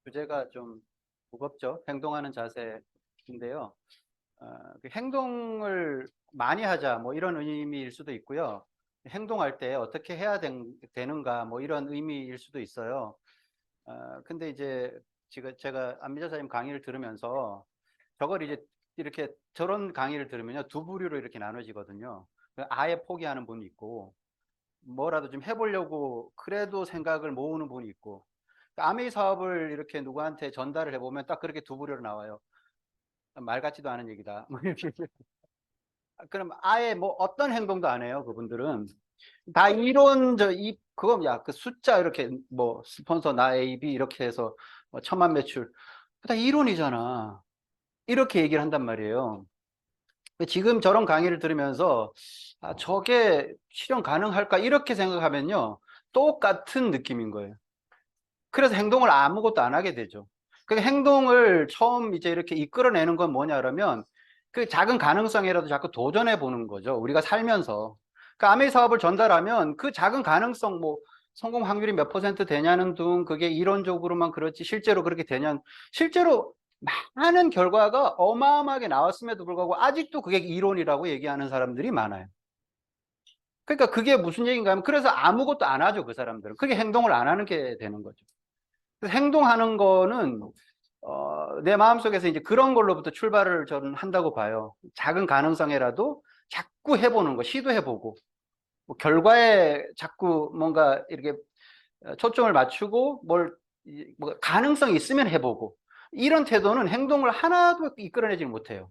주제가 좀 무겁죠. 행동하는 자세인데요. 그 행동을 많이 하자 뭐 이런 의미일 수도 있고요. 행동할 때 어떻게 해야 되는가 뭐 이런 의미일 수도 있어요. 근데 이제 지금 제가 안미자사님 강의를 들으면서 저걸 이제 이렇게 저런 강의를 들으면요, 두 부류로 이렇게 나눠지거든요. 아예 포기하는 분이 있고, 뭐라도 좀 해보려고 그래도 생각을 모으는 분이 있고, 아메이 사업을 이렇게 누구한테 전달을 해보면 딱 그렇게 두 부류로 나와요. 말 같지도 않은 얘기다. 뭐 이렇게. 그럼 아예 뭐 어떤 행동도 안 해요, 그분들은. 다 이론, 그거, 야, 그 숫자 이렇게 뭐 스폰서 나 A, B 이렇게 해서 뭐 1,000만 매출. 다 이론이잖아. 이렇게 얘기를 한단 말이에요. 지금 저런 강의를 들으면서 저게 실현 가능할까 이렇게 생각하면요, 똑같은 느낌인 거예요. 그래서 행동을 아무것도 안 하게 되죠. 그 행동을 처음 이제 이렇게 이끌어내는 건 뭐냐 그러면 그 작은 가능성이라도 자꾸 도전해 보는 거죠. 우리가 살면서. 그 아메이 사업을 전달하면 그 작은 가능성, 뭐 성공 확률이 몇 퍼센트 되냐는 등, 그게 이론적으로만 그렇지 실제로 그렇게 되냐, 실제로 많은 결과가 어마어마하게 나왔음에도 불구하고 아직도 그게 이론이라고 얘기하는 사람들이 많아요. 그러니까 그게 무슨 얘기인가 하면, 그래서 아무것도 안 하죠, 그 사람들은. 그게 행동을 안 하는 게 되는 거죠. 그래서 행동하는 거는 내 마음속에서 이제 그런 걸로부터 출발을 저는 한다고 봐요. 작은 가능성이라도 자꾸 해보는 거, 시도해보고, 뭐 결과에 자꾸 뭔가 이렇게 초점을 맞추고 뭐 가능성이 있으면 해보고, 이런 태도는 행동을 하나도 이끌어내지 못해요.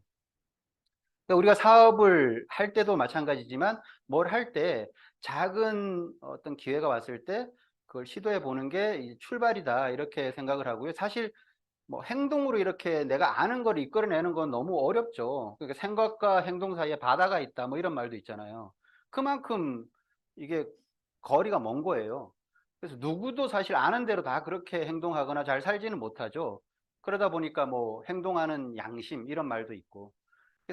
그러니까 우리가 사업을 할 때도 마찬가지지만 뭘 할 때 작은 어떤 기회가 왔을 때 그걸 시도해 보는 게 출발이다, 이렇게 생각을 하고요. 사실 뭐 행동으로 이렇게 내가 아는 걸 이끌어내는 건 너무 어렵죠. 그러니까 생각과 행동 사이에 바다가 있다, 뭐 이런 말도 있잖아요. 그만큼 이게 거리가 먼 거예요. 그래서 누구도 사실 아는 대로 다 그렇게 행동하거나 잘 살지는 못하죠. 그러다 보니까 뭐 행동하는 양심 이런 말도 있고,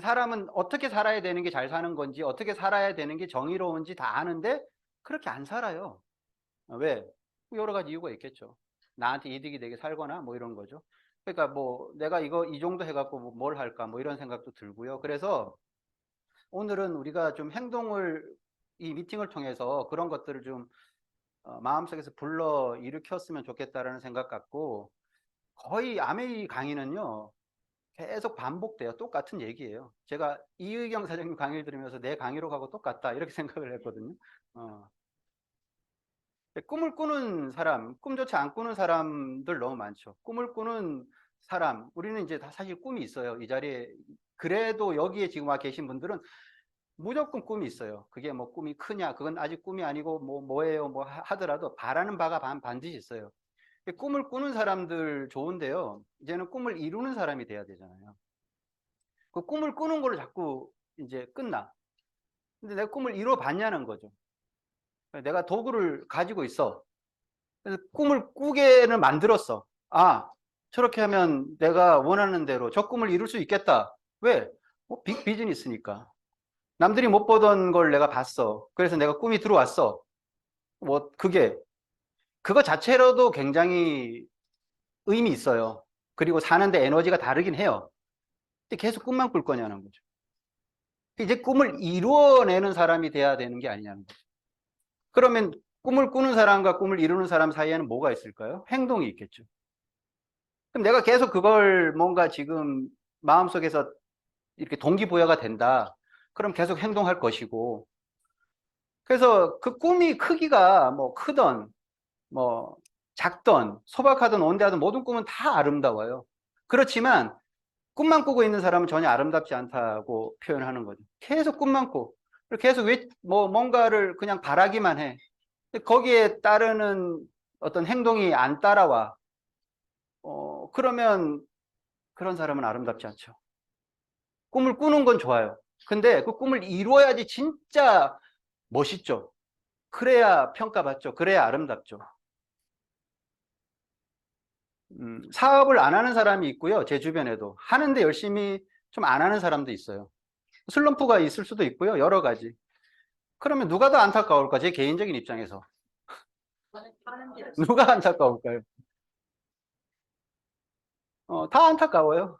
사람은 어떻게 살아야 되는 게 잘 사는 건지, 어떻게 살아야 되는 게 정의로운지 다 아는데 그렇게 안 살아요. 왜? 여러 가지 이유가 있겠죠. 나한테 이득이 되게 살거나 뭐 이런 거죠. 그러니까 뭐 내가 이거 이 정도 해갖고 뭘 할까 뭐 이런 생각도 들고요. 그래서 오늘은 우리가 좀 행동을, 이 미팅을 통해서 그런 것들을 좀 마음속에서 불러 일으켰으면 좋겠다라는 생각 갖고, 거의 아메이 강의는요 계속 반복돼요. 똑같은 얘기예요. 제가 이의경 사장님 강의를 들으면서 내 강의로 가고 똑같다, 이렇게 생각을 했거든요. 꿈을 꾸는 사람, 꿈조차 안 꾸는 사람들 너무 많죠. 꿈을 꾸는 사람, 우리는 이제 다 사실 꿈이 있어요. 이 자리에, 그래도 여기에 지금 와 계신 분들은 무조건 꿈이 있어요. 그게 뭐 꿈이 크냐, 그건 아직 꿈이 아니고 뭐예요, 뭐 하더라도 바라는 바가 반드시 있어요. 꿈을 꾸는 사람들 좋은데요, 이제는 꿈을 이루는 사람이 돼야 되잖아요. 그 꿈을 꾸는 걸로 자꾸 이제 끝나. 근데 내 꿈을 이루어 봤냐는 거죠. 내가 도구를 가지고 있어. 그래서 꿈을 꾸게는 만들었어. 아, 저렇게 하면 내가 원하는 대로 저 꿈을 이룰 수 있겠다. 왜? 빅 비즈니스니까. 남들이 못 보던 걸 내가 봤어. 그래서 내가 꿈이 들어왔어. 그거 자체로도 굉장히 의미 있어요. 그리고 사는데 에너지가 다르긴 해요. 근데 계속 꿈만 꿀 거냐는 거죠. 이제 꿈을 이루어내는 사람이 돼야 되는 게 아니냐는 거죠. 그러면 꿈을 꾸는 사람과 꿈을 이루는 사람 사이에는 뭐가 있을까요? 행동이 있겠죠. 그럼 내가 계속 그걸 뭔가 지금 마음속에서 이렇게 동기부여가 된다, 그럼 계속 행동할 것이고, 그래서 그 꿈이 크기가 뭐 크던 뭐 작던 소박하든 온대하든 모든 꿈은 다 아름다워요. 그렇지만 꿈만 꾸고 있는 사람은 전혀 아름답지 않다고 표현하는 거죠. 계속 꿈만 꾸. 계속 뭔가를 그냥 바라기만 해. 거기에 따르는 어떤 행동이 안 따라와. 그러면 그런 사람은 아름답지 않죠. 꿈을 꾸는 건 좋아요. 근데 그 꿈을 이루어야지 진짜 멋있죠. 그래야 평가받죠. 그래야 아름답죠. 사업을 안 하는 사람이 있고요. 제 주변에도. 하는데 열심히 좀 안 하는 사람도 있어요. 슬럼프가 있을 수도 있고요. 여러 가지. 그러면 누가 더 안타까울까? 제 개인적인 입장에서. 누가 안타까울까요? 다 안타까워요.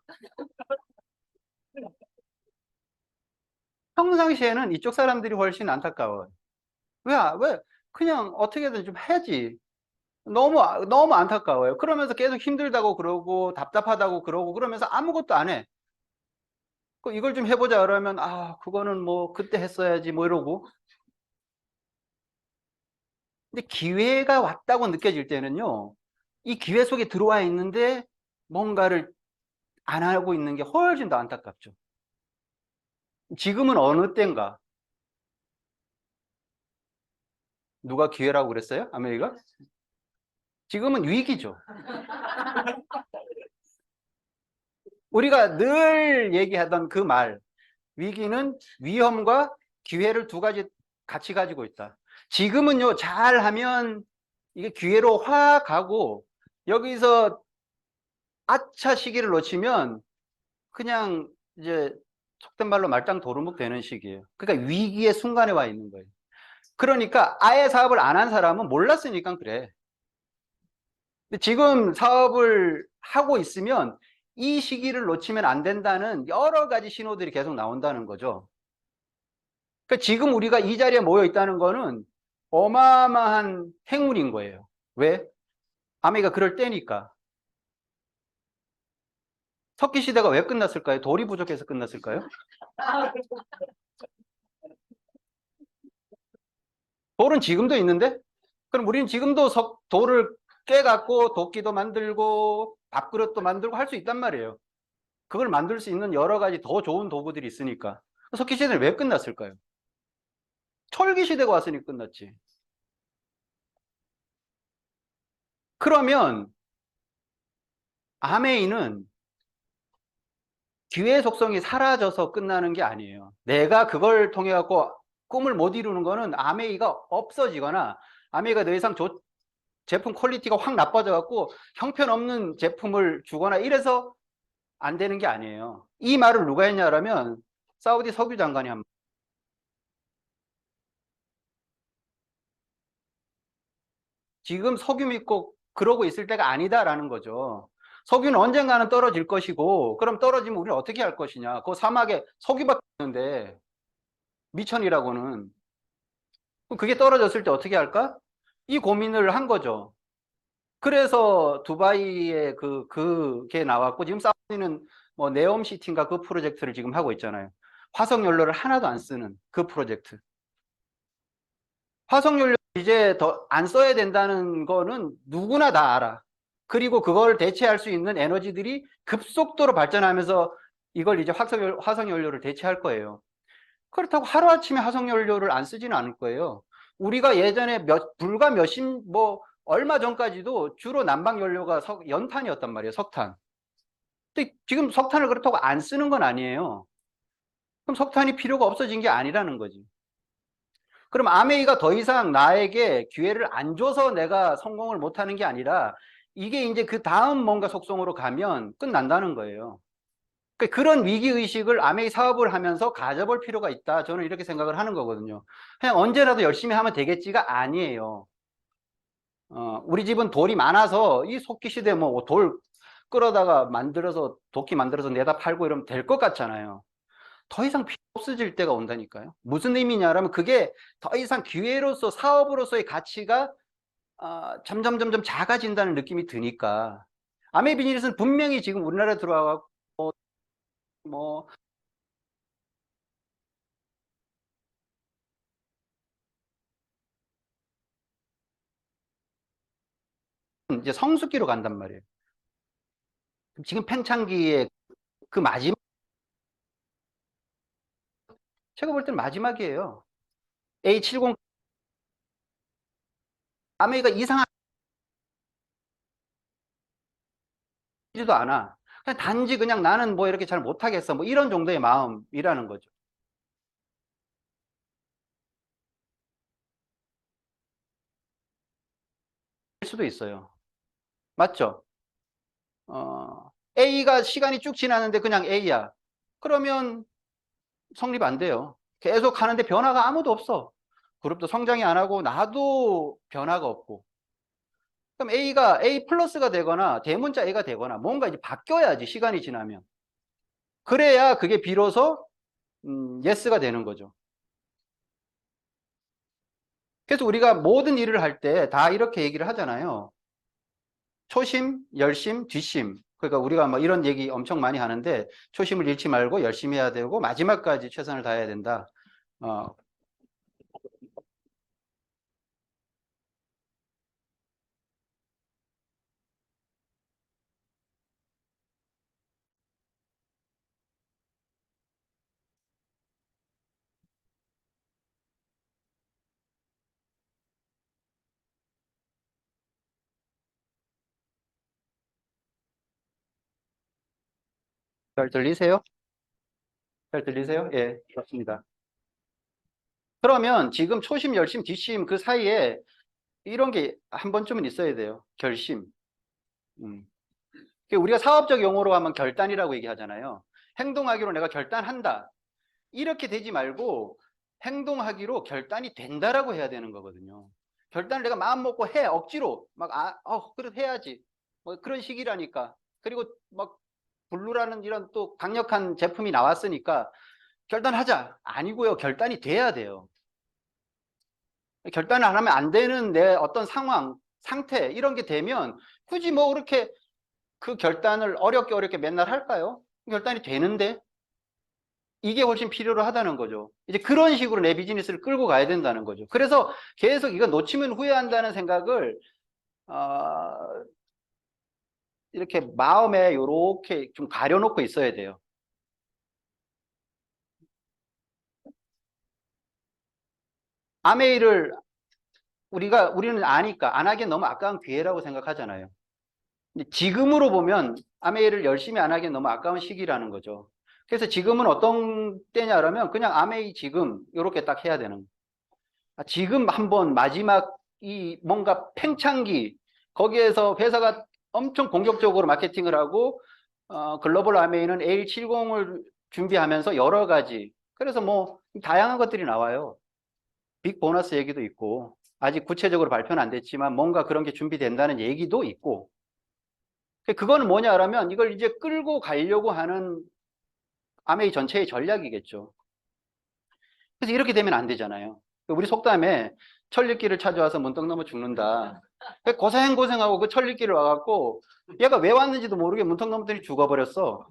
평상시에는 이쪽 사람들이 훨씬 안타까워요. 왜? 그냥 어떻게든 좀 해야지. 너무 안타까워요. 그러면서 계속 힘들다고 그러고 답답하다고 그러고 그러면서 아무것도 안 해. 이걸 좀 해보자 그러면 그거는 뭐 그때 했어야지 뭐 이러고. 근데 기회가 왔다고 느껴질 때는요, 이 기회 속에 들어와 있는데 뭔가를 안 하고 있는 게 훨씬 더 안타깝죠. 지금은 어느 때인가? 누가 기회라고 그랬어요? 아메리카? 지금은 위기죠. 우리가 늘 얘기하던 그 말, 위기는 위험과 기회를 두 가지 같이 가지고 있다. 지금은요, 잘하면 이게 기회로 확 가고, 여기서 아차 시기를 놓치면 그냥 이제 속된 말로 말짱 도루묵 되는 시기예요. 그러니까 위기의 순간에 와 있는 거예요. 그러니까 아예 사업을 안 한 사람은 몰랐으니까 그래. 근데 지금 사업을 하고 있으면 이 시기를 놓치면 안 된다는 여러 가지 신호들이 계속 나온다는 거죠. 그러니까 지금 우리가 이 자리에 모여 있다는 거는 어마어마한 행운인 거예요. 왜? 아메가 그럴 때니까. 석기 시대가 왜 끝났을까요? 돌이 부족해서 끝났을까요? 돌은 지금도 있는데? 그럼 우리는 지금도 돌을 깨갖고 도끼도 만들고 밥그릇도 만들고 할 수 있단 말이에요. 그걸 만들 수 있는 여러 가지 더 좋은 도구들이 있으니까. 석기 시대는 왜 끝났을까요? 철기 시대가 왔으니 끝났지. 그러면 아메이는 기회 속성이 사라져서 끝나는 게 아니에요. 내가 그걸 통해 갖고 꿈을 못 이루는 거는 아메이가 없어지거나 아메이가 더 이상 제품 퀄리티가 확 나빠져 갖고 형편없는 제품을 주거나 이래서 안 되는 게 아니에요. 이 말을 누가 했냐라면 사우디 석유 장관이 한 지금 석유 믿고 그러고 있을 때가 아니다라는 거죠. 석유는 언젠가는 떨어질 것이고 그럼 떨어지면 우리는 어떻게 할 것이냐. 그 사막에 석유밖에 없는데 미천이라고는 그럼 그게 떨어졌을 때 어떻게 할까? 이 고민을 한 거죠. 그래서 두바이에 그게 나왔고 지금 사우디는 뭐 네옴시티인가 그 프로젝트를 지금 하고 있잖아요. 화석연료를 하나도 안 쓰는 그 프로젝트. 화석연료 이제 더 안 써야 된다는 거는 누구나 다 알아. 그리고 그걸 대체할 수 있는 에너지들이 급속도로 발전하면서 이걸 이제 화석연료를 대체할 거예요. 그렇다고 하루아침에 화석연료를 안 쓰지는 않을 거예요. 우리가 예전에 불과 얼마 전까지도 주로 난방연료가 연탄이었단 말이에요. 석탄. 근데 지금 석탄을 그렇다고 안 쓰는 건 아니에요. 그럼 석탄이 필요가 없어진 게 아니라는 거지. 그럼 아메이가 더 이상 나에게 기회를 안 줘서 내가 성공을 못 하는 게 아니라 이게 이제 그 다음 뭔가 속성으로 가면 끝난다는 거예요. 그러니까 그런 위기의식을 아메이 사업을 하면서 가져볼 필요가 있다. 저는 이렇게 생각을 하는 거거든요. 그냥 언제라도 열심히 하면 되겠지가 아니에요. 우리 집은 돌이 많아서 이 석기 시대 뭐 돌 끌어다가 만들어서 도끼 만들어서 내다 팔고 이러면 될 것 같잖아요. 더 이상 필요 없어질 때가 온다니까요. 무슨 의미냐라면 그게 더 이상 기회로서 사업으로서의 가치가 점점 작아진다는 느낌이 드니까 아메 비즈니스는 분명히 지금 우리나라에 들어와서 뭐 이제 성숙기로 간단 말이에요. 지금 팽창기의 그 마지막 제가 볼 때는 마지막이에요. A70 아메가 이상하지도 않아. 그냥 단지 그냥 나는 뭐 이렇게 잘 못하겠어. 뭐 이런 정도의 마음이라는 거죠. 될 수도 있어요. 맞죠? A가 시간이 쭉 지나는데 그냥 A야. 그러면 성립 안 돼요. 계속 하는데 변화가 아무도 없어. 그룹도 성장이 안 하고 나도 변화가 없고. 그럼 A가 A 플러스가 되거나 대문자 A가 되거나 뭔가 이제 바뀌어야지, 시간이 지나면. 그래야 그게 비로소 yes가 되는 거죠. 그래서 우리가 모든 일을 할 때 다 이렇게 얘기를 하잖아요. 초심, 열심, 뒷심. 그러니까 우리가 뭐 이런 얘기 엄청 많이 하는데, 초심을 잃지 말고 열심히 해야 되고 마지막까지 최선을 다해야 된다. 어, 잘 들리세요? 잘 들리세요? 예, 그렇습니다. 그러면 지금 초심, 열심, 뒷심 그 사이에 이런 게 한 번쯤은 있어야 돼요. 결심. 음. 우리가 사업적 용어로 하면 결단이라고 얘기하잖아요. 행동하기로 내가 결단한다. 이렇게 되지 말고 행동하기로 결단이 된다라고 해야 되는 거거든요. 결단을 내가 마음 먹고 해. 억지로. 막, 그래, 해야지. 뭐 그런 식이라니까. 그리고 막 블루라는 이런 또 강력한 제품이 나왔으니까 결단하자. 아니고요. 결단이 돼야 돼요. 결단을 안 하면 안 되는 내 어떤 상황, 상태, 이런 게 되면 굳이 뭐 그렇게 그 결단을 어렵게 맨날 할까요? 결단이 되는데 이게 훨씬 필요로 하다는 거죠. 이제 그런 식으로 내 비즈니스를 끌고 가야 된다는 거죠. 그래서 계속 이거 놓치면 후회한다는 생각을 어, 이렇게 마음에 이렇게 좀 가려놓고 있어야 돼요. 아메이를 우리는 아니까 안 하기엔 너무 아까운 기회라고 생각하잖아요. 근데 지금으로 보면 아메이를 열심히 안 하기엔 너무 아까운 시기라는 거죠. 그래서 지금은 어떤 때냐 그러면 그냥 아메이 지금 이렇게 딱 해야 되는, 지금 한번 마지막 이 뭔가 팽창기, 거기에서 회사가 엄청 공격적으로 마케팅을 하고 글로벌 아메이는 AL70을 준비하면서 여러 가지, 그래서 뭐 다양한 것들이 나와요. 빅 보너스 얘기도 있고, 아직 구체적으로 발표는 안 됐지만 뭔가 그런 게 준비된다는 얘기도 있고, 그거는 뭐냐 그러면 이걸 이제 끌고 가려고 하는 아메이 전체의 전략이겠죠. 그래서 이렇게 되면 안 되잖아요. 우리 속담에 천리길을 찾아와서 문득 넘어 죽는다. 고생하고 그 천리길을 와갖고 얘가 왜 왔는지도 모르게 문턱 넘더니 죽어버렸어.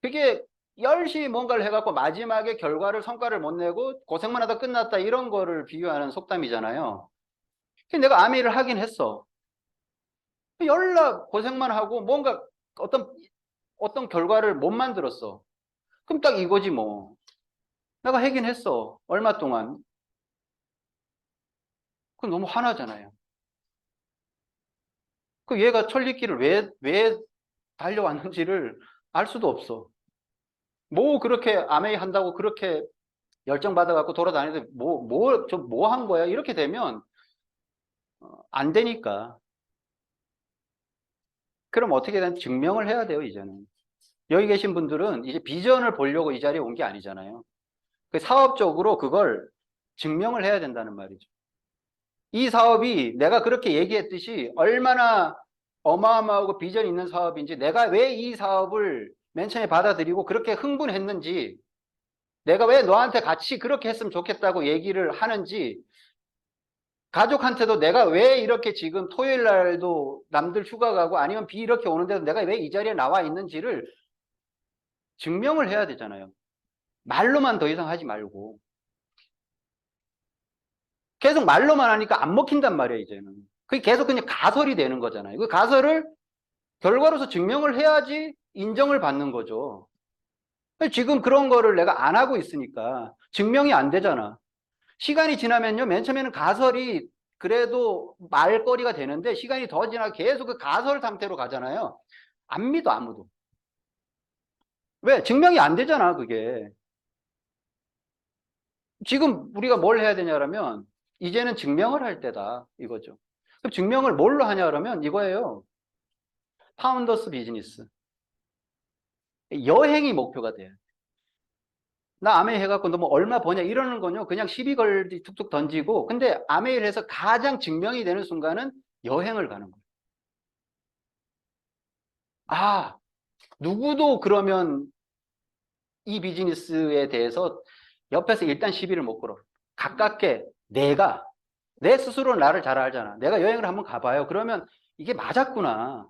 그게 열심히 뭔가를 해갖고 마지막에 성과를 못 내고 고생만 하다 끝났다, 이런 거를 비유하는 속담이잖아요. 내가 아메이를 하긴 했어. 고생만 하고 뭔가 어떤 결과를 못 만들었어. 그럼 딱 이거지 뭐. 내가 하긴 했어. 얼마 동안. 그럼 너무 화나잖아요. 그 얘가 천리길을 왜 달려왔는지를 알 수도 없어. 뭐 그렇게 아메이 한다고 그렇게 열정받아갖고 돌아다니는데 뭐 한 거야? 이렇게 되면 안 되니까. 그럼 어떻게든 증명을 해야 돼요, 이제는. 여기 계신 분들은 이제 비전을 보려고 이 자리에 온 게 아니잖아요. 사업적으로 그걸 증명을 해야 된다는 말이죠. 이 사업이 내가 그렇게 얘기했듯이 얼마나 어마어마하고 비전 있는 사업인지, 내가 왜 이 사업을 맨 처음에 받아들이고 그렇게 흥분했는지, 내가 왜 너한테 같이 그렇게 했으면 좋겠다고 얘기를 하는지, 가족한테도 내가 왜 이렇게 지금 토요일 날도 남들 휴가 가고 아니면 비 이렇게 오는데도 내가 왜 이 자리에 나와 있는지를 증명을 해야 되잖아요. 말로만 더 이상 하지 말고. 계속 말로만 하니까 안 먹힌단 말이에요, 이제는. 그게 계속 그냥 가설이 되는 거잖아요. 그 가설을 결과로서 증명을 해야지 인정을 받는 거죠. 지금 그런 거를 내가 안 하고 있으니까 증명이 안 되잖아. 시간이 지나면요, 맨 처음에는 가설이 그래도 말거리가 되는데, 시간이 더 지나고 계속 그 가설 상태로 가잖아요. 안 믿어, 아무도. 왜? 증명이 안 되잖아, 그게. 지금 우리가 뭘 해야 되냐면, 이제는 증명을 할 때다, 이거죠. 그럼 증명을 뭘로 하냐 그러면 이거예요. 파운더스 비즈니스. 여행이 목표가 돼요. 나 아메이 해갖고 너 뭐 얼마 버냐 이러는 건요. 그냥 시비 걸기 툭툭 던지고. 근데 아메이를 해서 가장 증명이 되는 순간은 여행을 가는 거예요. 아, 누구도 그러면 이 비즈니스에 대해서 옆에서 일단 시비를 못 걸어. 가깝게 내 스스로 나를 잘 알잖아. 내가 여행을 한번 가봐요. 그러면 이게 맞았구나.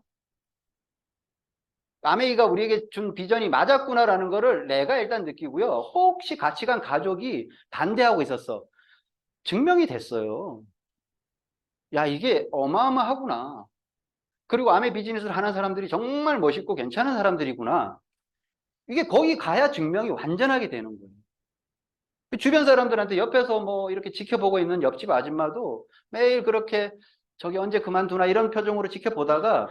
아메이가 우리에게 준 비전이 맞았구나라는 거를 내가 일단 느끼고요. 혹시 같이 간 가족이 반대하고 있었어. 증명이 됐어요. 야, 이게 어마어마하구나. 그리고 아메 비즈니스를 하는 사람들이 정말 멋있고 괜찮은 사람들이구나. 이게 거기 가야 증명이 완전하게 되는 거예요. 주변 사람들한테 옆에서 뭐 이렇게 지켜보고 있는 옆집 아줌마도 매일 그렇게 저기 언제 그만두나 이런 표정으로 지켜보다가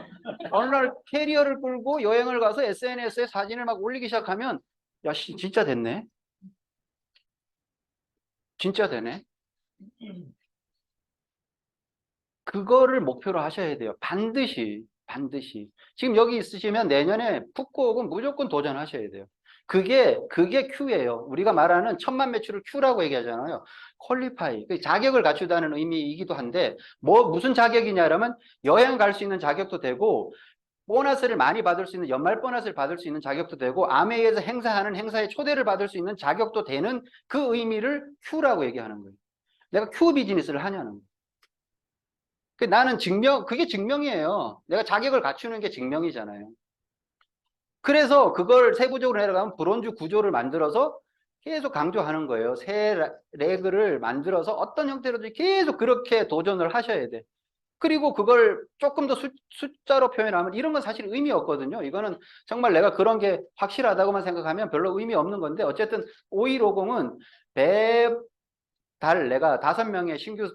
어느 날 캐리어를 끌고 여행을 가서 SNS에 사진을 막 올리기 시작하면 야, 진짜 됐네. 진짜 되네. 그거를 목표로 하셔야 돼요. 반드시, 반드시. 지금 여기 있으시면 내년에 푸꾸옥은 무조건 도전하셔야 돼요. 그게 Q예요. 우리가 말하는 1000만 매출을 Q라고 얘기하잖아요. 퀄리파이. 자격을 갖추다는 의미이기도 한데, 무슨 자격이냐라면 여행 갈 수 있는 자격도 되고, 보너스를 많이 받을 수 있는 연말 보너스를 받을 수 있는 자격도 되고, 아메이에서 행사하는 행사에 초대를 받을 수 있는 자격도 되는 그 의미를 Q라고 얘기하는 거예요. 내가 Q 비즈니스를 하냐는 거예요. 나는 그게 증명이에요. 내가 자격을 갖추는 게 증명이잖아요. 그래서 그걸 세부적으로 내려가면 브론즈 구조를 만들어서 계속 강조하는 거예요. 새 레그를 만들어서 어떤 형태로든 계속 그렇게 도전을 하셔야 돼. 그리고 그걸 조금 더 숫자로 표현하면 이런 건 사실 의미 없거든요. 이거는 정말 내가 그런 게 확실하다고만 생각하면 별로 의미 없는 건데 어쨌든 5150은 매달 내가 5명의 신규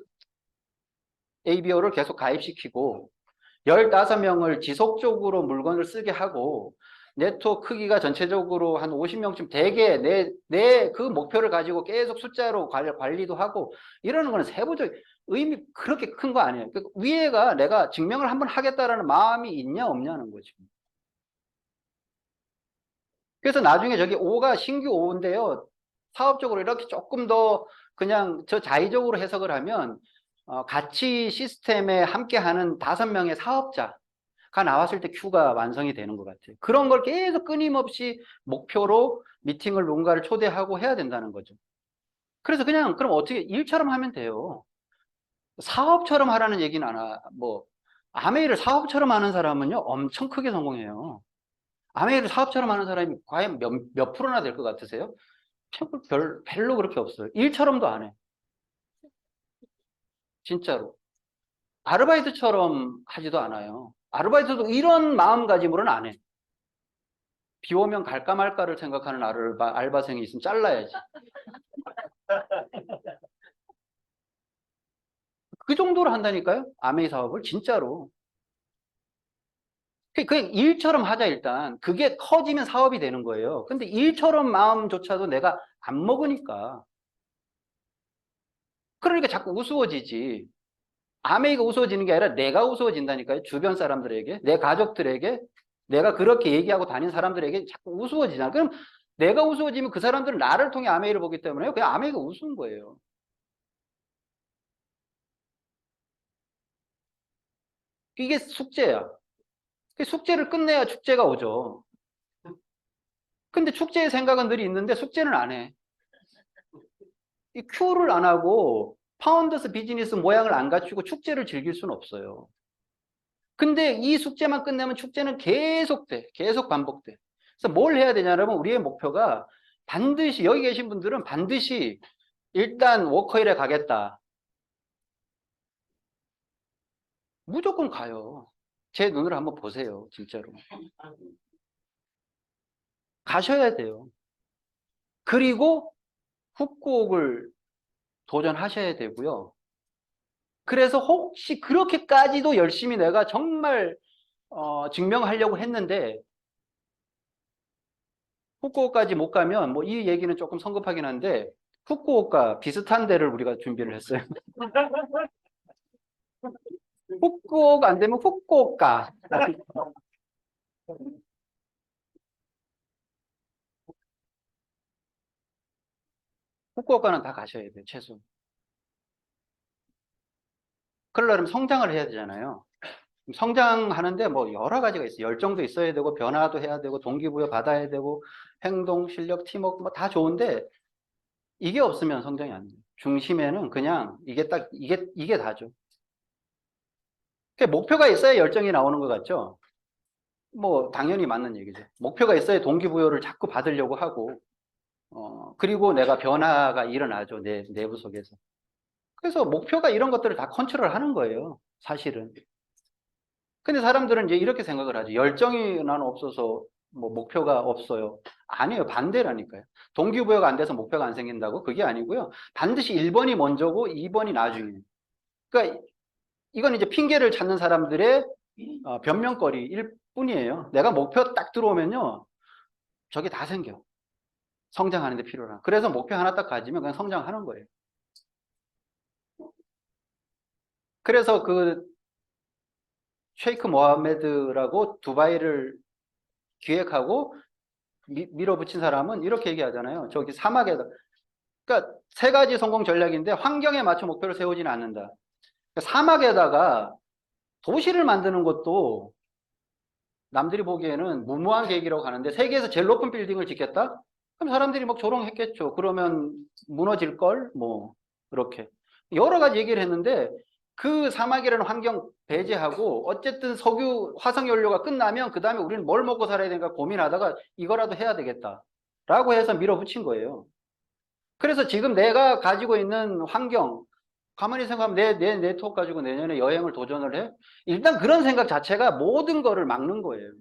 ABO를 계속 가입시키고 15명을 지속적으로 물건을 쓰게 하고 네트워크 크기가 전체적으로 한 50명쯤 되게 내 그 목표를 가지고 계속 숫자로 관리도 하고 이러는 거는 세부적 의미 그렇게 큰 거 아니에요. 그 위에가 내가 증명을 한번 하겠다라는 마음이 있냐 없냐는 거지. 그래서 나중에 저기 5가 신규 5인데요. 사업적으로 이렇게 조금 더 그냥 저 자의적으로 해석을 하면 같이 시스템에 함께하는 5명의 사업자가 나왔을 때 Q가 완성이 되는 것 같아요. 그런 걸 계속 끊임없이 목표로 미팅을 누군가를 초대하고 해야 된다는 거죠. 그래서 그럼 어떻게 일처럼 하면 돼요. 사업처럼 하라는 얘기는 아메이를 사업처럼 하는 사람은요, 엄청 크게 성공해요. 아메이를 사업처럼 하는 사람이 과연 몇 프로나 될 것 같으세요? 별로 그렇게 없어요. 일처럼도 안 해. 진짜로. 아르바이트처럼 하지도 않아요. 아르바이트도 이런 마음가짐으로는 안 해. 비 오면 갈까 말까를 생각하는 알바생이 있으면 잘라야지. 그 정도로 한다니까요? 아메이 사업을 진짜로. 그냥 일처럼 하자 일단. 그게 커지면 사업이 되는 거예요. 근데 일처럼 마음조차도 내가 안 먹으니까. 그러니까 자꾸 우스워지지. 아메이가 우스워지는 게 아니라 내가 우스워진다니까요. 주변 사람들에게, 내 가족들에게, 내가 그렇게 얘기하고 다닌 사람들에게 자꾸 우스워지잖아. 그럼 내가 우스워지면 그 사람들은 나를 통해 아메이를 보기 때문에 그냥 아메이가 우스운 거예요. 이게 숙제야. 그 숙제를 끝내야 축제가 오죠. 근데 축제의 생각은 늘 있는데 숙제는 안 해. 이 큐를 안 하고 파운더스 비즈니스 모양을 안 갖추고 축제를 즐길 수는 없어요. 근데 이 숙제만 끝내면 축제는 계속 돼. 계속 반복돼. 그래서 뭘 해야 되냐면 우리의 목표가 반드시 여기 계신 분들은 반드시 일단 워커힐에 가겠다. 무조건 가요. 제 눈으로 한번 보세요. 진짜로. 가셔야 돼요. 그리고 훅곡을 도전하셔야 되고요. 그래서 혹시 그렇게까지도 열심히 내가 정말 증명하려고 했는데 후쿠오카까지 못 가면 뭐 이 얘기는 조금 성급하긴 한데 후쿠오카 비슷한 데를 우리가 준비를 했어요. 후쿠오카 안 되면 후쿠오카. 후쿠오카는 다 가셔야 돼요, 최소. 그러려면 성장을 해야 되잖아요. 성장하는데 뭐 여러 가지가 있어요. 열정도 있어야 되고, 변화도 해야 되고, 동기부여 받아야 되고, 행동, 실력, 팀워크 뭐 다 좋은데, 이게 없으면 성장이 안 돼요. 중심에는 그냥 이게 다죠. 목표가 있어야 열정이 나오는 것 같죠? 뭐, 당연히 맞는 얘기죠. 목표가 있어야 동기부여를 자꾸 받으려고 하고, 그리고 내가 변화가 일어나죠. 내 내부 속에서. 그래서 목표가 이런 것들을 다 컨트롤 하는 거예요. 사실은. 근데 사람들은 이제 이렇게 생각을 하죠. 열정이 나는 없어서 뭐 목표가 없어요. 아니에요. 반대라니까요. 동기부여가 안 돼서 목표가 안 생긴다고? 그게 아니고요. 반드시 1번이 먼저고 2번이 나중이에요. 그러니까 이건 이제 핑계를 찾는 사람들의 변명거리일 뿐이에요. 내가 목표 딱 들어오면요. 저게 다 생겨. 성장하는 데 필요한. 그래서 목표 하나 딱 가지면 그냥 성장하는 거예요. 그래서 그 쉐이크 모하메드라고 두바이를 기획하고 밀어붙인 사람은 이렇게 얘기하잖아요. 저기 사막에다. 그러니까 세 가지 성공 전략인데 환경에 맞춰 목표를 세우지는 않는다. 그러니까 사막에다가 도시를 만드는 것도 남들이 보기에는 무모한 계획이라고 하는데 세계에서 제일 높은 빌딩을 짓겠다? 그럼 사람들이 막 조롱했겠죠. 그러면 무너질 걸? 뭐 이렇게 여러 가지 얘기를 했는데 그 사막이라는 환경 배제하고 어쨌든 석유 화석 연료가 끝나면 그 다음에 우리는 뭘 먹고 살아야 되는가 고민하다가 이거라도 해야 되겠다 라고 해서 밀어붙인 거예요. 그래서 지금 내가 가지고 있는 환경 가만히 생각하면 내 네트워크 가지고 내년에 여행을 도전을 해? 일단 그런 생각 자체가 모든 거를 막는 거예요.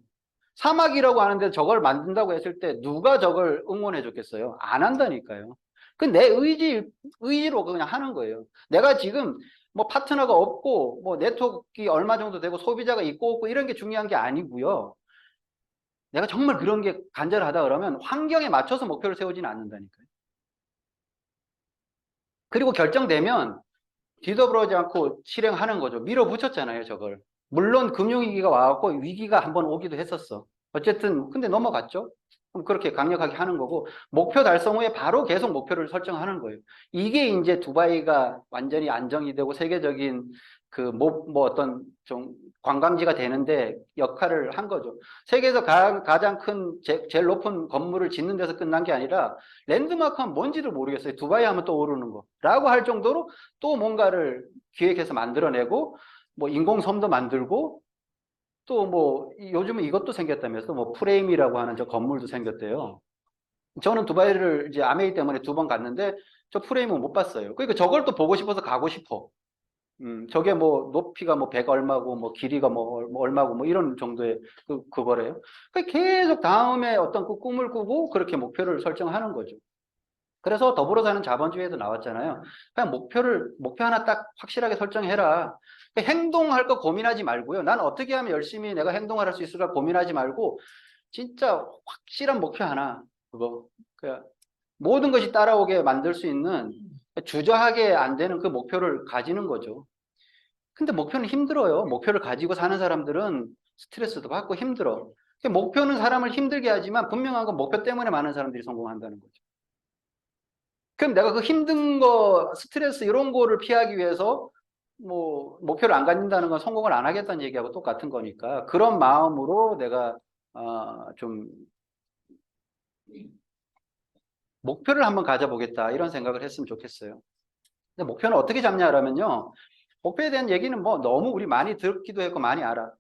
사막이라고 하는데 저걸 만든다고 했을 때 누가 저걸 응원해 줬겠어요? 안 한다니까요. 그 내 의지로 그냥 하는 거예요. 내가 지금 뭐 파트너가 없고 뭐 네트워크가 얼마 정도 되고 소비자가 있고 없고 이런 게 중요한 게 아니고요. 내가 정말 그런 게 간절하다 그러면 환경에 맞춰서 목표를 세우지는 않는다니까요. 그리고 결정되면 뒤돌아보지 않고 실행하는 거죠. 밀어붙였잖아요, 저걸. 물론 금융위기가 와갖고 위기가 한번 오기도 했었어. 어쨌든 근데 넘어갔죠. 그럼 그렇게 강력하게 하는 거고 목표 달성 후에 바로 계속 목표를 설정하는 거예요. 이게 이제 두바이가 완전히 안정이 되고 세계적인 그 뭐 어떤 좀 관광지가 되는데 역할을 한 거죠. 세계에서 가장 큰 제일 높은 건물을 짓는 데서 끝난 게 아니라 랜드마크 하면 뭔지도 모르겠어요. 두바이 하면 떠오르는 거 라고 할 정도로 또 뭔가를 기획해서 만들어내고 뭐 인공섬도 만들고 또 뭐 요즘은 이것도 생겼다면서 뭐 프레임이라고 하는 저 건물도 생겼대요. 저는 두바이를 이제 아메이 때문에 2번 갔는데 저 프레임은 못 봤어요. 그러니까 저걸 또 보고 싶어서 가고 싶어. 저게 뭐 높이가 뭐 100 얼마고 뭐 길이가 뭐 얼마고 뭐 이런 정도의 그거래요. 그러니까 계속 다음에 어떤 그 꿈을 꾸고 그렇게 목표를 설정하는 거죠. 그래서 더불어 사는 자본주의에도 나왔잖아요. 그냥 목표 하나 딱 확실하게 설정해라. 그러니까 행동할 거 고민하지 말고요. 난 어떻게 하면 열심히 내가 행동을 할 수 있을까 고민하지 말고, 진짜 확실한 목표 하나, 그거. 그냥 모든 것이 따라오게 만들 수 있는 주저하게 안 되는 그 목표를 가지는 거죠. 근데 목표는 힘들어요. 목표를 가지고 사는 사람들은 스트레스도 받고 힘들어. 목표는 사람을 힘들게 하지만 분명한 건 목표 때문에 많은 사람들이 성공한다는 거죠. 그럼 내가 그 힘든 거, 스트레스 이런 거를 피하기 위해서 뭐 목표를 안 갖는다는 건 성공을 안 하겠다는 얘기하고 똑같은 거니까 그런 마음으로 내가 좀 목표를 한번 가져보겠다 이런 생각을 했으면 좋겠어요. 근데 목표는 어떻게 잡냐라면요. 목표에 대한 얘기는 뭐 너무 우리 많이 듣기도 했고 많이 알아.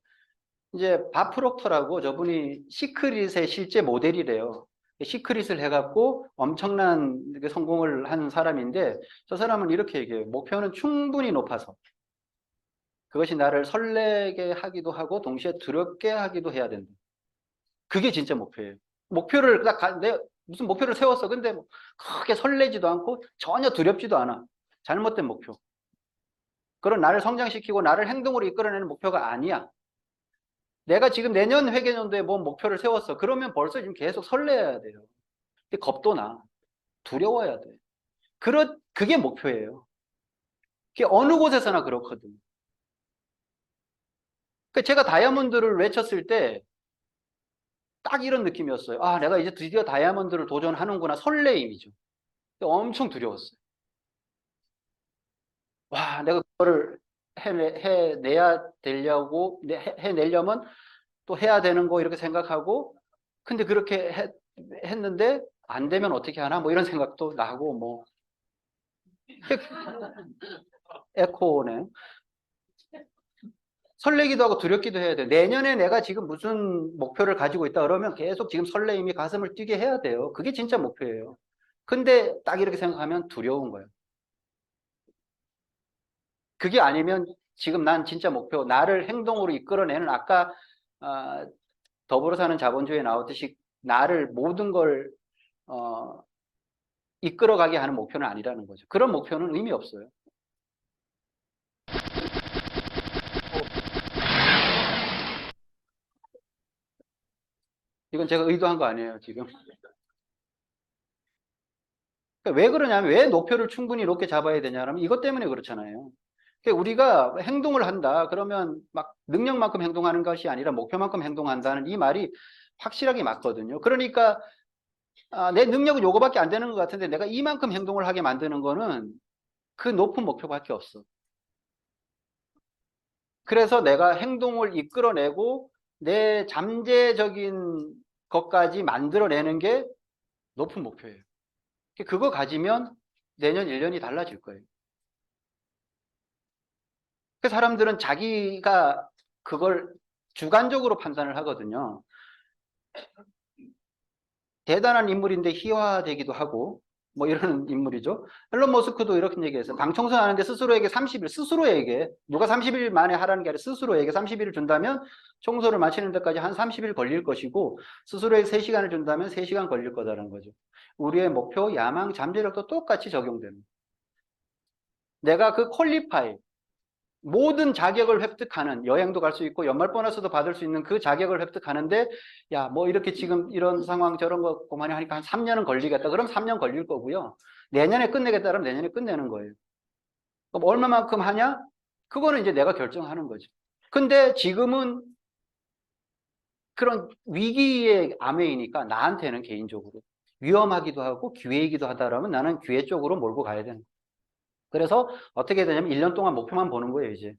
이제 밥 프록터라고 저분이 시크릿의 실제 모델이래요. 시크릿을 해갖고 엄청난 성공을 한 사람인데 저 사람은 이렇게 얘기해요. 목표는 충분히 높아서 그것이 나를 설레게 하기도 하고 동시에 두렵게 하기도 해야 된다. 그게 진짜 목표예요. 목표를 무슨 목표를 세웠어. 근데 뭐 크게 설레지도 않고 전혀 두렵지도 않아. 잘못된 목표. 그런 나를 성장시키고 나를 행동으로 이끌어내는 목표가 아니야. 내가 지금 내년 회계연도에 뭔 목표를 세웠어. 그러면 벌써 지금 계속 설레야 돼요. 근데 겁도 나. 두려워야 돼. 그게 목표예요. 그게 어느 곳에서나 그렇거든. 그러니까 제가 다이아몬드를 외쳤을 때 딱 이런 느낌이었어요. 아, 내가 이제 드디어 다이아몬드를 도전하는구나. 설레임이죠. 엄청 두려웠어요. 와, 내가 그거를 해내야 되려고, 해내려면 또 해야 되는 거 이렇게 생각하고, 근데 그렇게 했는데 안 되면 어떻게 하나? 뭐 이런 생각도 나고, 뭐. 에코네. 설레기도 하고 두렵기도 해야 돼. 내년에 내가 지금 무슨 목표를 가지고 있다 그러면 계속 지금 설레임이 가슴을 뛰게 해야 돼요. 그게 진짜 목표예요. 근데 딱 이렇게 생각하면 두려운 거예요. 그게 아니면 지금 난 진짜 목표, 나를 행동으로 이끌어내는 아까 아, 더불어 사는 자본주의에 나오듯이 나를 모든 걸 어, 이끌어가게 하는 목표는 아니라는 거죠. 그런 목표는 의미 없어요. 이건 제가 의도한 거 아니에요, 지금. 그러니까 왜 그러냐면 왜 목표를 충분히 높게 잡아야 되냐면 이것 때문에 그렇잖아요. 그러니까 우리가 행동을 한다 그러면 막 능력만큼 행동하는 것이 아니라 목표만큼 행동한다는 이 말이 확실하게 맞거든요. 그러니까 내 능력은 요거밖에 안 되는 것 같은데 내가 이만큼 행동을 하게 만드는 거는 그 높은 목표밖에 없어. 그래서 내가 행동을 이끌어내고 내 잠재적인 것까지 만들어내는 게 높은 목표예요. 그거 가지면 내년 1년이 달라질 거예요. 그 사람들은 자기가 그걸 주관적으로 판단을 하거든요. 대단한 인물인데 희화되기도 하고 뭐 이런 인물이죠. 앨런 머스크도 이렇게 얘기했어요. 방 청소하는데 스스로에게 30일, 스스로에게 누가 30일 만에 하라는 게 아니라 스스로에게 30일을 준다면 청소를 마치는 데까지 한 30일 걸릴 것이고 스스로에게 3시간을 준다면 3시간 걸릴 거다라는 거죠. 우리의 목표, 야망, 잠재력도 똑같이 적용되는 거예요. 내가 그 퀄리파이 모든 자격을 획득하는 여행도 갈 수 있고 연말 보너스도 받을 수 있는 그 자격을 획득하는데 야, 뭐 이렇게 지금 이런 상황 저런 거 그만이 하니까 한 3년은 걸리겠다. 그럼 3년 걸릴 거고요. 내년에 끝내겠다 그러면 내년에 끝내는 거예요. 그럼 얼마만큼 하냐? 그거는 이제 내가 결정하는 거죠. 근데 지금은 그런 위기의 암웨이니까 나한테는 개인적으로 위험하기도 하고 기회이기도 하다라면 나는 기회 쪽으로 몰고 가야 되는 거예요. 그래서 어떻게 되냐면 1년 동안 목표만 보는 거예요, 이제.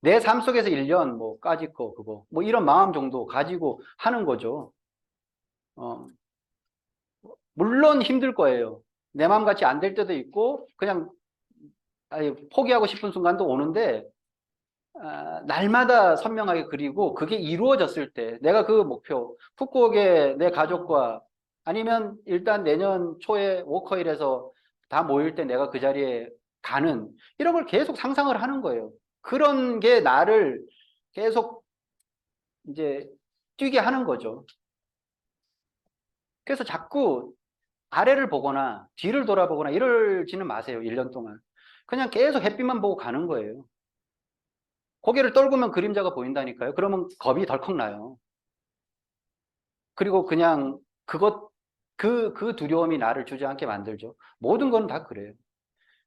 내 삶 속에서 1년 뭐 까짓 거 그거 뭐 이런 마음 정도 가지고 하는 거죠. 어, 물론 힘들 거예요. 내 마음 같이 안 될 때도 있고 그냥 아예 포기하고 싶은 순간도 오는데 날마다 선명하게 그리고 그게 이루어졌을 때 내가 그 목표 푸꾸옥에 내 가족과 아니면 일단 내년 초에 워커힐에서 다 모일 때 내가 그 자리에 가는 이런 걸 계속 상상을 하는 거예요. 그런 게 나를 계속 이제 뛰게 하는 거죠. 그래서 자꾸 아래를 보거나 뒤를 돌아보거나 이러지는 마세요. 1년 동안. 그냥 계속 햇빛만 보고 가는 거예요. 고개를 떨구면 그림자가 보인다니까요. 그러면 겁이 덜컥 나요. 그리고 그냥 그 두려움이 나를 주저앉게 만들죠. 모든 건 다 그래요.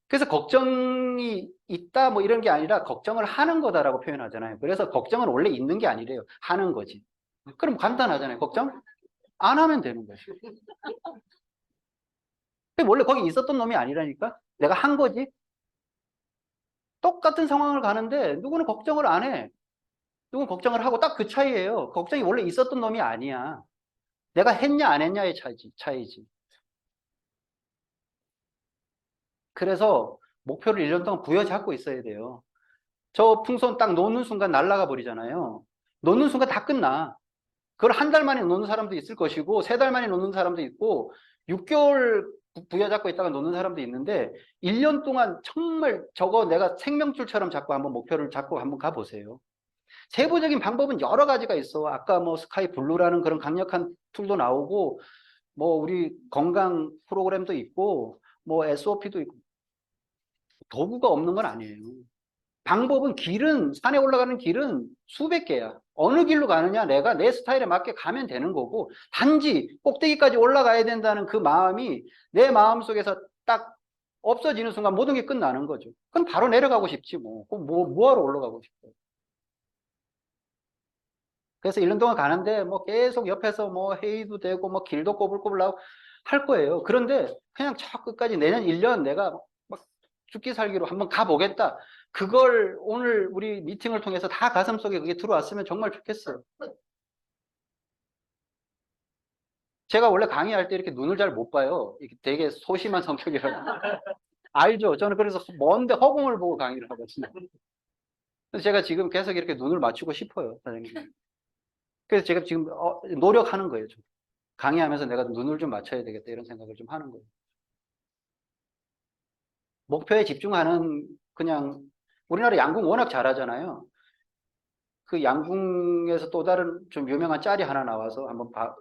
그래서 걱정이 있다 뭐 이런 게 아니라 걱정을 하는 거다라고 표현하잖아요. 그래서 걱정은 원래 있는 게 아니래요. 하는 거지. 그럼 간단하잖아요. 걱정 안 하면 되는 거예요. 원래 거기 있었던 놈이 아니라니까? 내가 한 거지? 똑같은 상황을 가는데 누구는 걱정을 안 해. 누구는 걱정을 하고 딱 그 차이예요. 걱정이 원래 있었던 놈이 아니야. 내가 했냐 안 했냐의 차이지. 그래서 목표를 1년 동안 부여잡고 있어야 돼요. 저 풍선 딱 놓는 순간 날아가 버리잖아요. 놓는 순간 다 끝나. 그걸 한 달 만에 놓는 사람도 있을 것이고 3달 만에 놓는 사람도 있고 6개월 부여잡고 있다가 놓는 사람도 있는데 1년 동안 정말 저거 내가 생명줄처럼 잡고 한번 목표를 잡고 한번 가보세요. 세부적인 방법은 여러 가지가 있어. 아까 뭐 스카이 블루라는 그런 강력한 툴도 나오고 뭐 우리 건강 프로그램도 있고 뭐 SOP도 있고 도구가 없는 건 아니에요. 방법은 길은 산에 올라가는 길은 수백 개야. 어느 길로 가느냐 내가 내 스타일에 맞게 가면 되는 거고 단지 꼭대기까지 올라가야 된다는 그 마음이 내 마음속에서 딱 없어지는 순간 모든 게 끝나는 거죠. 그럼 바로 내려가고 싶지 뭐. 그럼 뭐하러 올라가고 싶어요. 그래서 1년 동안 가는데 뭐 계속 옆에서 뭐 회의도 되고 뭐 길도 꼬불꼬불 나오고 할 거예요. 그런데 그냥 저 끝까지 내년 1년 내가 막 죽기 살기로 한번 가보겠다. 그걸 오늘 우리 미팅을 통해서 다 가슴속에 그게 들어왔으면 정말 좋겠어요. 제가 원래 강의할 때 이렇게 눈을 잘 못 봐요. 이게 되게 소심한 성격이라. 알죠? 저는 그래서 먼데 허공을 보고 강의를 하거든요. 그래서 제가 지금 계속 이렇게 눈을 맞추고 싶어요, 선생님. 그래서 제가 지금 노력하는 거예요. 좀. 강의하면서 내가 눈을 좀 맞춰야 되겠다 이런 생각을 좀 하는 거예요. 목표에 집중하는 그냥 우리나라 양궁 워낙 잘하잖아요. 그 양궁에서 또 다른 좀 유명한 짤이 하나 나와서 한번 봐.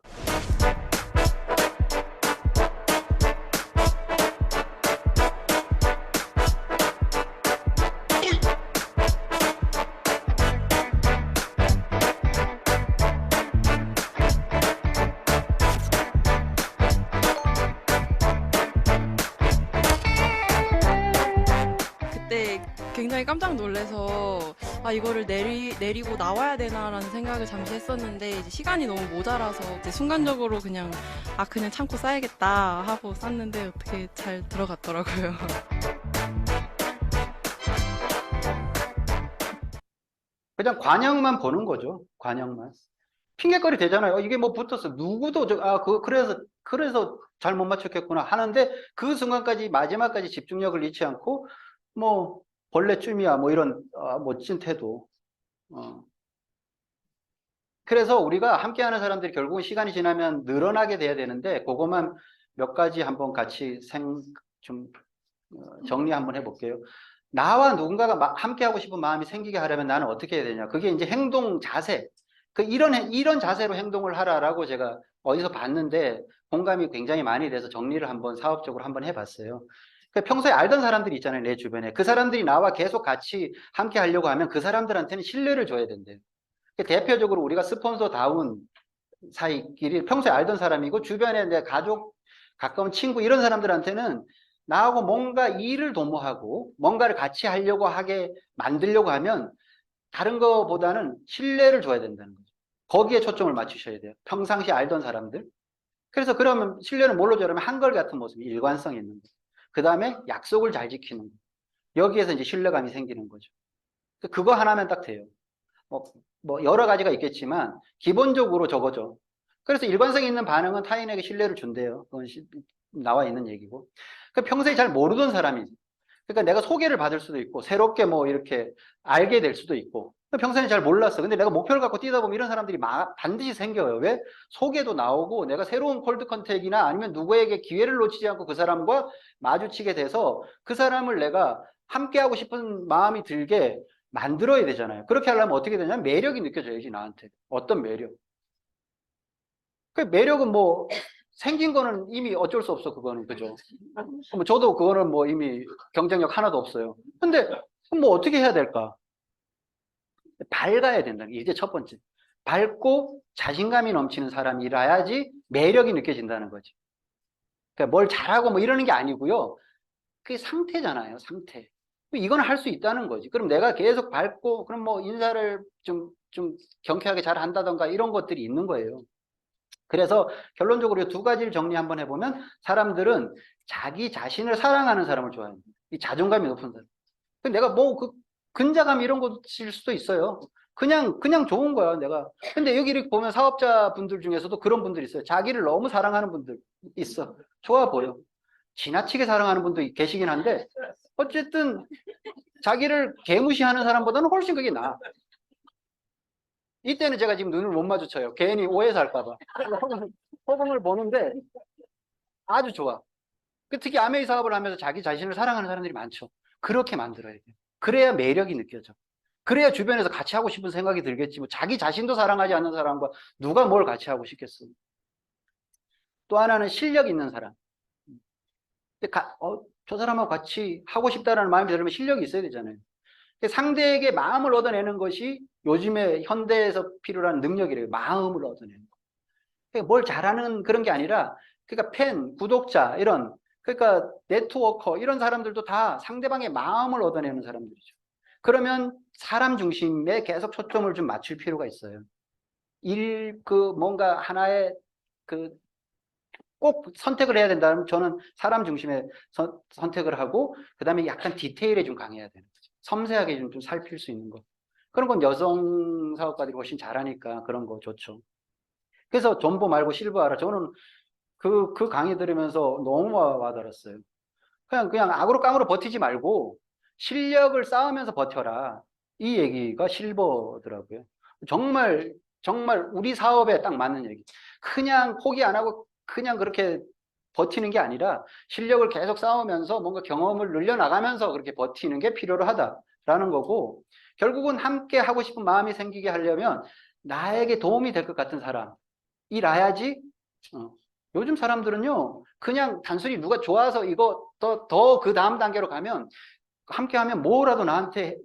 그때 굉장히 깜짝 놀라서 아 이거를 내리고 나와야 되나라는 생각을 잠시 했었는데 이제 시간이 너무 모자라서 이제 순간적으로 그냥 그냥 참고 싸야겠다 하고 쌌는데 어떻게 잘 들어갔더라고요. 그냥 관영만 보는 거죠. 관영만. 핑계거리 되잖아요. 이게 뭐 붙었어. 누구도 그래서 잘 못 맞췄겠구나 하는데 그 순간까지 마지막까지 집중력을 잃지 않고 뭐 벌레쯤이야 뭐 이런 멋진 태도. 어. 그래서 우리가 함께하는 사람들이 결국은 시간이 지나면 늘어나게 돼야 되는데 그것만 몇 가지 한번 같이 좀 정리 한번 해볼게요. 나와 누군가가 함께하고 싶은 마음이 생기게 하려면 나는 어떻게 해야 되냐? 그게 이제 행동 자세. 이런 자세로 행동을 하라라고 제가 어디서 봤는데 공감이 굉장히 많이 돼서 정리를 한번 사업적으로 한번 해봤어요. 평소에 알던 사람들이 있잖아요, 내 주변에. 그 사람들이 나와 계속 같이 함께 하려고 하면 그 사람들한테는 신뢰를 줘야 된대요. 대표적으로 우리가 스폰서다운 사이끼리 평소에 알던 사람이고 주변에 내 가족, 가까운 친구 이런 사람들한테는 나하고 뭔가 일을 도모하고 뭔가를 같이 하려고 하게 만들려고 하면 다른 거보다는 신뢰를 줘야 된다는 거죠. 거기에 초점을 맞추셔야 돼요. 평상시 알던 사람들. 그래서 그러면 신뢰는 뭘로 줘냐면 한결같은 모습, 일관성 있는 거. 그 다음에 약속을 잘 지키는 거. 여기에서 이제 신뢰감이 생기는 거죠. 그거 하나면 딱 돼요. 뭐, 뭐 여러 가지가 있겠지만 기본적으로 저거죠. 그래서 일관성 있는 반응은 타인에게 신뢰를 준대요. 그건 나와 있는 얘기고. 평소에 잘 모르던 사람이 그러니까 내가 소개를 받을 수도 있고 새롭게 뭐 이렇게 알게 될 수도 있고 평소에는 잘 몰랐어. 근데 내가 목표를 갖고 뛰다 보면 이런 사람들이 반드시 생겨요. 왜? 소개도 나오고 내가 새로운 콜드 컨택이나 아니면 누구에게 기회를 놓치지 않고 그 사람과 마주치게 돼서 그 사람을 내가 함께하고 싶은 마음이 들게 만들어야 되잖아요. 그렇게 하려면 어떻게 되냐면 매력이 느껴져야지 나한테. 어떤 매력. 그 매력은 뭐 생긴 거는 이미 어쩔 수 없어 그거는 그죠. 뭐 저도 그거는 뭐 이미 경쟁력 하나도 없어요. 근데 뭐 어떻게 해야 될까? 밝아야 된다는 게 이제 첫 번째. 밝고 자신감이 넘치는 사람이라야지 매력이 느껴진다는 거지. 그러니까 뭘 잘하고 뭐 이러는 게 아니고요. 그게 상태잖아요, 상태. 이건 할 수 있다는 거지. 그럼 내가 계속 밝고, 그럼 뭐 인사를 좀 경쾌하게 잘 한다던가 이런 것들이 있는 거예요. 그래서 결론적으로 두 가지를 정리 한번 해보면 사람들은 자기 자신을 사랑하는 사람을 좋아합니다. 이 자존감이 높은 사람. 내가 뭐 근자감 이런 것일 수도 있어요. 그냥 좋은 거야, 내가. 근데 여기 이렇게 보면 사업자 분들 중에서도 그런 분들이 있어요. 자기를 너무 사랑하는 분들 있어. 좋아 보여. 지나치게 사랑하는 분도 계시긴 한데, 어쨌든 자기를 개무시하는 사람보다는 훨씬 그게 나아. 이때는 제가 지금 눈을 못 마주쳐요. 괜히 오해서 할까봐. 허공을 보는데 아주 좋아. 특히 아메이 사업을 하면서 자기 자신을 사랑하는 사람들이 많죠. 그렇게 만들어야 돼요. 그래야 매력이 느껴져. 그래야 주변에서 같이 하고 싶은 생각이 들겠지. 뭐 자기 자신도 사랑하지 않는 사람과 누가 뭘 같이 하고 싶겠어. 또 하나는 실력 있는 사람. 저 사람하고 같이 하고 싶다는 마음이 들면 실력이 있어야 되잖아요. 상대에게 마음을 얻어내는 것이 요즘에 현대에서 필요한 능력이래요. 마음을 얻어내는 거. 그러니까 뭘 잘하는 그런 게 아니라, 그러니까 팬, 구독자, 그러니까 네트워커, 이런 사람들도 다 상대방의 마음을 얻어내는 사람들이죠. 그러면 사람 중심에 계속 초점을 좀 맞출 필요가 있어요. 뭔가 하나의 그 꼭 선택을 해야 된다면 저는 사람 중심의 선택을 하고 그다음에 약간 디테일에 좀 강해야 되는 거죠. 섬세하게 좀 살필 수 있는 거. 그런 건 여성 사업가들이 훨씬 잘하니까 그런 거 좋죠. 그래서 존버 말고 실버하라. 저는 그 강의 들으면서 너무 와닿았어요. 그냥 악으로 깡으로 버티지 말고 실력을 쌓으면서 버텨라. 이 얘기가 실버더라고요. 정말 정말 우리 사업에 딱 맞는 얘기. 그냥 포기 안 하고 그냥 그렇게 버티는 게 아니라 실력을 계속 쌓으면서 뭔가 경험을 늘려나가면서 그렇게 버티는 게 필요로 하다라는 거고, 결국은 함께 하고 싶은 마음이 생기게 하려면 나에게 도움이 될 것 같은 사람이라야지. 요즘 사람들은요, 그냥 단순히 누가 좋아서 이거 더 그 다음 단계로 가면 함께 하면 뭐라도 나한테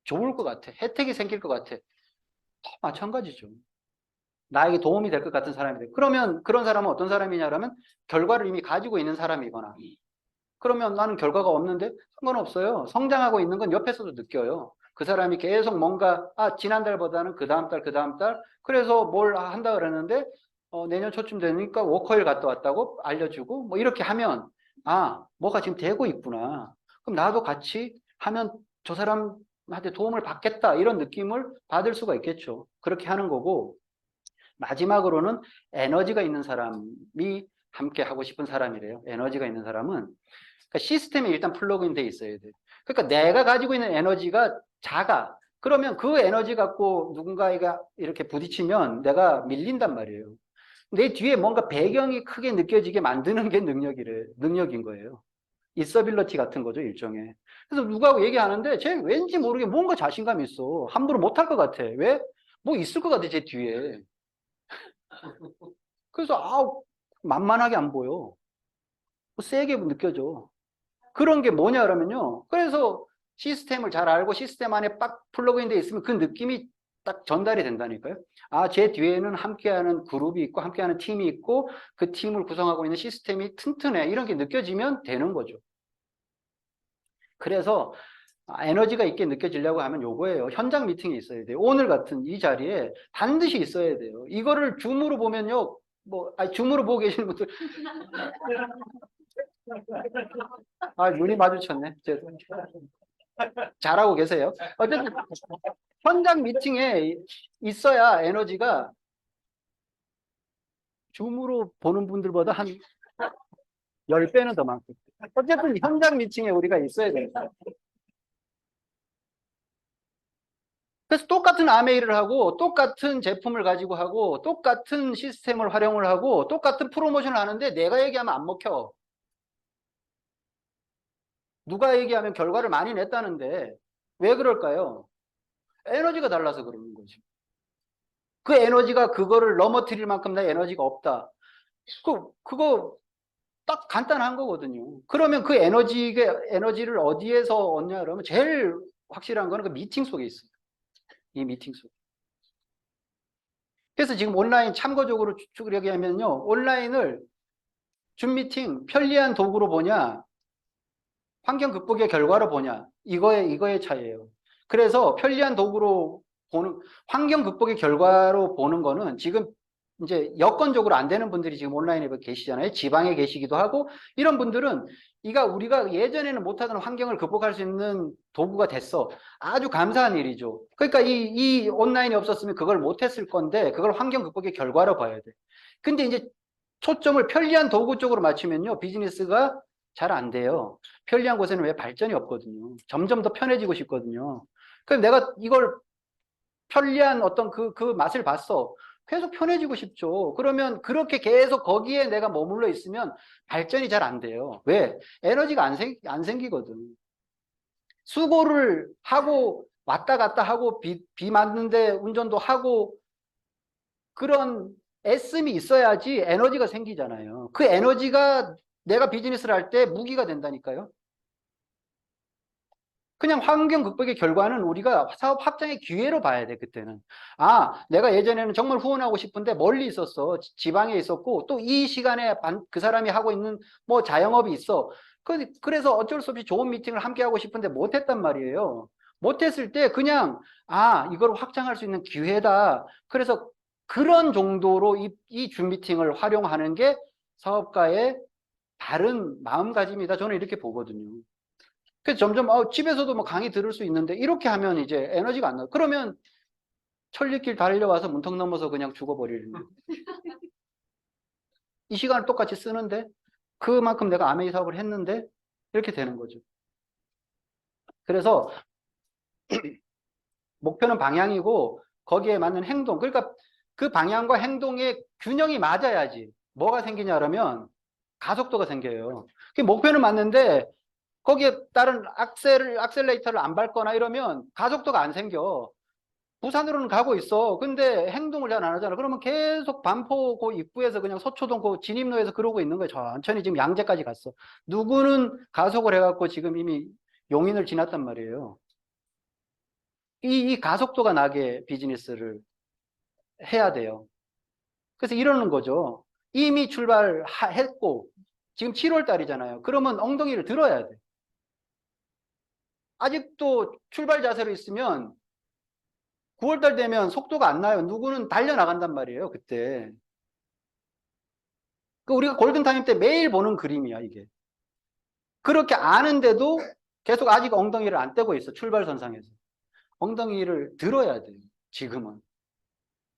좋을 것 같아. 혜택이 생길 것 같아. 마찬가지죠. 나에게 도움이 될 것 같은 사람이 돼. 그러면 그런 사람은 어떤 사람이냐라면 결과를 이미 가지고 있는 사람이거나, 그러면 나는 결과가 없는데 상관없어요. 성장하고 있는 건 옆에서도 느껴요. 그 사람이 계속 뭔가 지난달보다는 그 다음 달, 그 다음 달, 그래서 뭘 한다 그러는데 내년 초쯤 되니까 워커힐 갔다 왔다고 알려주고 뭐 이렇게 하면 뭐가 지금 되고 있구나. 그럼 나도 같이 하면 저 사람한테 도움을 받겠다, 이런 느낌을 받을 수가 있겠죠. 그렇게 하는 거고, 마지막으로는 에너지가 있는 사람이 함께 하고 싶은 사람이래요. 에너지가 있는 사람은, 그러니까 시스템에 일단 플러그인 돼 있어야 돼요. 그러니까 내가 가지고 있는 에너지가 작아. 그러면 그 에너지 갖고 누군가가 이렇게 부딪히면 내가 밀린단 말이에요. 내 뒤에 뭔가 배경이 크게 느껴지게 만드는 게 능력인 거예요. 있어빌러티 같은 거죠, 일종의. 그래서 누가 얘기하는데 쟤 왠지 모르게 뭔가 자신감이 있어. 함부로 못할 것 같아. 왜? 뭐 있을 것 같아, 제 뒤에. 그래서 만만하게 안 보여. 뭐 세게 느껴져. 그런 게 뭐냐 그러면요, 그래서 시스템을 잘 알고 시스템 안에 빡 플러그인 돼 있으면 그 느낌이 딱 전달이 된다니까요. 제 뒤에는 함께하는 그룹이 있고 함께하는 팀이 있고 그 팀을 구성하고 있는 시스템이 튼튼해, 이런 게 느껴지면 되는 거죠. 그래서 에너지가 있게 느껴지려고 하면 요거예요. 현장 미팅이 있어야 돼요. 오늘 같은 이 자리에 반드시 있어야 돼요. 이거를 줌으로 보면요, 줌으로 보고 계시는 분들 눈이 마주쳤네. 잘하고 계세요. 어쨌든 현장 미팅에 있어야 에너지가 줌으로 보는 분들보다 한 10배는 더 많고. 어쨌든 현장 미팅에 우리가 있어야 됩니다. 그래서 똑같은 아메이를 하고 똑같은 제품을 가지고 하고 똑같은 시스템을 활용을 하고 똑같은 프로모션을 하는데 내가 얘기하면 안 먹혀. 누가 얘기하면 결과를 많이 냈다는데 왜 그럴까요? 에너지가 달라서 그러는 거지. 그 에너지가 그거를 넘어뜨릴 만큼 내 에너지가 없다. 그거 딱 간단한 거거든요. 그러면 그 에너지를 어디에서 얻냐 그러면 제일 확실한 거는 그 미팅 속에 있어요. 이 미팅 속에. 그래서 지금 온라인 참고적으로 이렇게 하면요, 온라인을 줌 미팅 편리한 도구로 보냐, 환경 극복의 결과로 보냐, 이거의 차이예요. 그래서 편리한 도구로 보는, 환경 극복의 결과로 보는 거는 지금 이제 여건적으로 안 되는 분들이 지금 온라인에 계시잖아요. 지방에 계시기도 하고, 이런 분들은 우리가 예전에는 못하던 환경을 극복할 수 있는 도구가 됐어. 아주 감사한 일이죠. 그러니까 이 온라인이 없었으면 그걸 못했을 건데, 그걸 환경 극복의 결과로 봐야 돼. 근데 이제 초점을 편리한 도구 쪽으로 맞추면요, 비즈니스가 잘 안 돼요. 편리한 곳에는 왜 발전이 없거든요. 점점 더 편해지고 싶거든요. 그럼 내가 이걸 편리한 어떤 그 맛을 봤어. 계속 편해지고 싶죠. 그러면 그렇게 계속 거기에 내가 머물러 있으면 발전이 잘 안 돼요. 왜? 에너지가 안 생기거든. 수고를 하고 왔다 갔다 하고 비 맞는데 운전도 하고 그런 애씀이 있어야지 에너지가 생기잖아요. 그 에너지가 내가 비즈니스를 할 때 무기가 된다니까요. 그냥 환경 극복의 결과는 우리가 사업 확장의 기회로 봐야 돼, 그때는. 내가 예전에는 정말 후원하고 싶은데 멀리 있었어. 지방에 있었고, 또 이 시간에 그 사람이 하고 있는 뭐 자영업이 있어. 그래서 어쩔 수 없이 좋은 미팅을 함께 하고 싶은데 못했단 말이에요. 못했을 때 그냥, 이걸 확장할 수 있는 기회다. 그래서 그런 정도로 이 줌 미팅을 활용하는 게 사업가의 다른 마음가짐이다. 저는 이렇게 보거든요. 그래서 점점 집에서도 뭐 강의 들을 수 있는데 이렇게 하면 이제 에너지가 안 나. 그러면 천리길 달려와서 문턱 넘어서 그냥 죽어버리는 거예요. 이 시간을 똑같이 쓰는데 그만큼 내가 아메이 사업을 했는데 이렇게 되는 거죠. 그래서 목표는 방향이고 거기에 맞는 행동, 그러니까 그 방향과 행동의 균형이 맞아야지 뭐가 생기냐 그러면 가속도가 생겨요. 그 목표는 맞는데 거기에 따른 악셀레이터를 안 밟거나 이러면 가속도가 안 생겨. 부산으로는 가고 있어. 근데 행동을 잘 안 하잖아. 그러면 계속 반포 그 입구에서 그냥 서초동 그 진입로에서 그러고 있는 거예요. 천천히 지금 양재까지 갔어. 누구는 가속을 해갖고 지금 이미 용인을 지났단 말이에요. 이 가속도가 나게 비즈니스를 해야 돼요. 그래서 이러는 거죠. 이미 출발했고 지금 7월 달이잖아요. 그러면 엉덩이를 들어야 돼. 아직도 출발 자세로 있으면 9월 달 되면 속도가 안 나요. 누구는 달려나간단 말이에요. 그때. 우리가 골든타임 때 매일 보는 그림이야, 이게. 그렇게 아는데도 계속 아직 엉덩이를 안 떼고 있어. 출발선상에서. 엉덩이를 들어야 돼요. 지금은.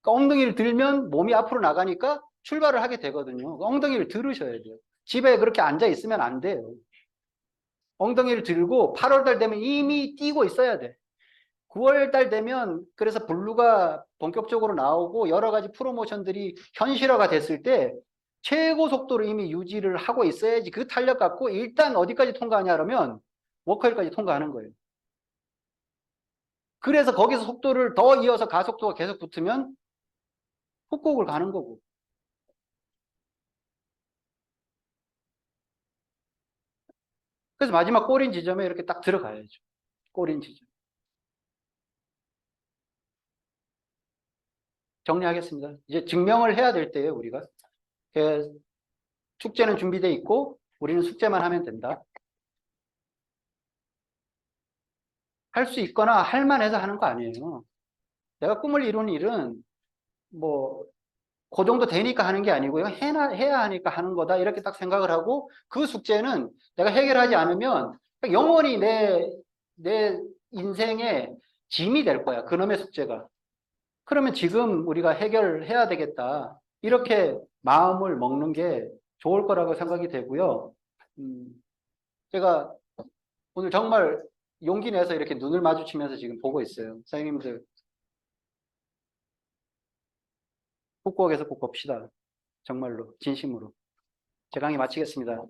그러니까 엉덩이를 들면 몸이 앞으로 나가니까 출발을 하게 되거든요. 엉덩이를 들으셔야 돼요. 집에 그렇게 앉아 있으면 안 돼요. 엉덩이를 들고 8월 달 되면 이미 뛰고 있어야 돼. 9월 달 되면 그래서 블루가 본격적으로 나오고 여러 가지 프로모션들이 현실화가 됐을 때 최고 속도로 이미 유지를 하고 있어야지 그 탄력 갖고 일단 어디까지 통과하냐 그러면 워커힐까지 통과하는 거예요. 그래서 거기서 속도를 더 이어서 가속도가 계속 붙으면 훅곡을 가는 거고. 그래서 마지막 꼬린 지점에 이렇게 딱 들어가야죠. 꼬린 지점. 정리하겠습니다. 이제 증명을 해야 될 때예요, 우리가. 축제는 준비되어 있고 우리는 숙제만 하면 된다. 할 수 있거나 할 만해서 하는 거 아니에요. 내가 꿈을 이룬 일은 뭐 그 정도 되니까 하는 게 아니고요. 해야 하니까 하는 거다. 이렇게 딱 생각을 하고 그 숙제는 내가 해결하지 않으면 영원히 내 인생의 짐이 될 거야. 그놈의 숙제가. 그러면 지금 우리가 해결해야 되겠다. 이렇게 마음을 먹는 게 좋을 거라고 생각이 되고요. 제가 오늘 정말 용기 내서 이렇게 눈을 마주치면서 지금 보고 있어요. 선생님들, 북구옥에서 꼭 봅시다. 정말로, 진심으로. 제 강의 마치겠습니다.